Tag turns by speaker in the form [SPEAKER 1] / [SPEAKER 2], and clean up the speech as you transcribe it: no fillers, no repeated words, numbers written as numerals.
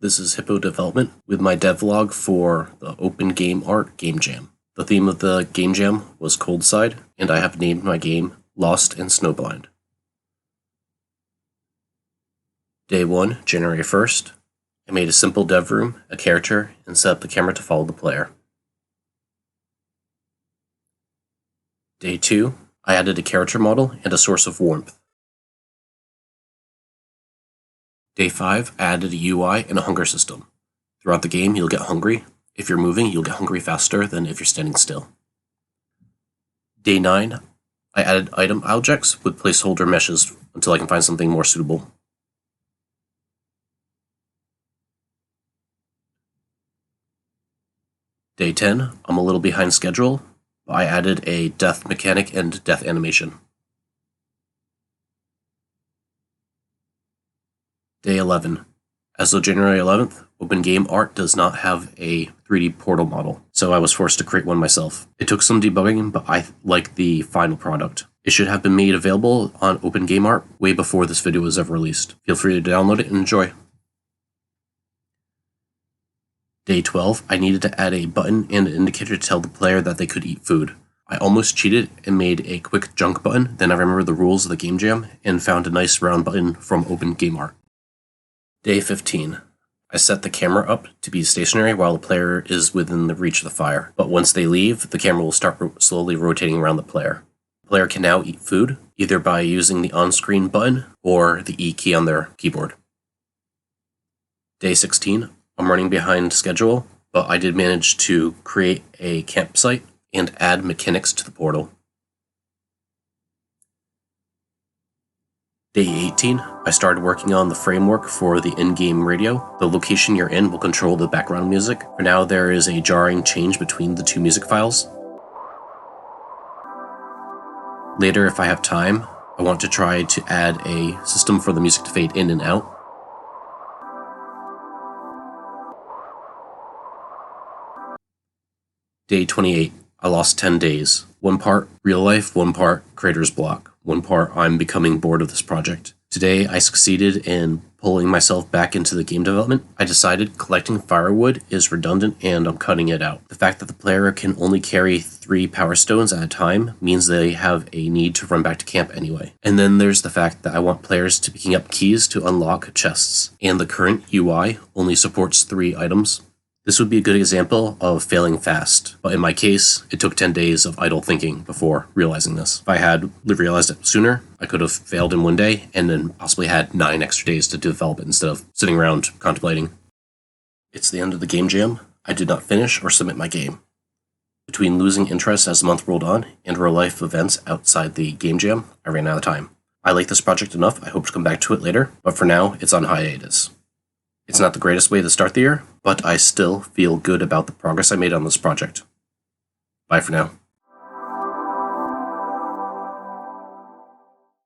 [SPEAKER 1] This is Hippo Development with my devlog for the OpenGameArt Game Jam. The theme of the Game Jam was ColdSide, and I have named my game Lost and Snowblind. Day 1, January 1st, I made a simple dev room, a character, and set up the camera to follow the player. Day 2, I added a character model and a source of warmth. Day 5, I added a UI and a hunger system. Throughout the game, you'll get hungry. If you're moving, you'll get hungry faster than if you're standing still. Day 9, I added item objects with placeholder meshes until I can find something more suitable. Day 10, I'm a little behind schedule, but I added a death mechanic and death animation. Day 11. As of January 11th, OpenGameArt does not have a 3D portal model, so I was forced to create one myself. It took some debugging, but I like the final product. It should have been made available on OpenGameArt way before this video was ever released. Feel free to download it and enjoy. Day 12, I needed to add a button and an indicator to tell the player that they could eat food. I almost cheated and made a quick junk button, then I remembered the rules of the game jam and found a nice round button from OpenGameArt. Day 15. I set the camera up to be stationary while the player is within the reach of the fire, but once they leave, the camera will start slowly rotating around the player. The player can now eat food, either by using the on-screen button or the E key on their keyboard. Day 16. I'm running behind schedule, but I did manage to create a campsite and add mechanics to the portal. Day 18, I started working on the framework for the in-game radio. The location you're in will control the background music. For now, there is a jarring change between the two music files. Later, if I have time, I want to try to add a system for the music to fade in and out. Day 28, I lost 10 days. One part real life, one part creator's block. One part I'm becoming bored of this project. Today I succeeded in pulling myself back into the game development. I decided collecting firewood is redundant and I'm cutting it out. The fact that the player can only carry 3 power stones at a time means they have a need to run back to camp anyway. And then there's the fact that I want players to be picking up keys to unlock chests, and the current UI only supports 3 items. This would be a good example of failing fast, but in my case, it took 10 days of idle thinking before realizing this. If I had realized it sooner, I could have failed in one day and then possibly had 9 extra days to develop it instead of sitting around contemplating. It's the end of the game jam. I did not finish or submit my game. Between losing interest as the month rolled on and real-life events outside the game jam, I ran out of time. I like this project enough, I hope to come back to it later, but for now, it's on hiatus. It's not the greatest way to start the year, but I still feel good about the progress I made on this project. Bye for now.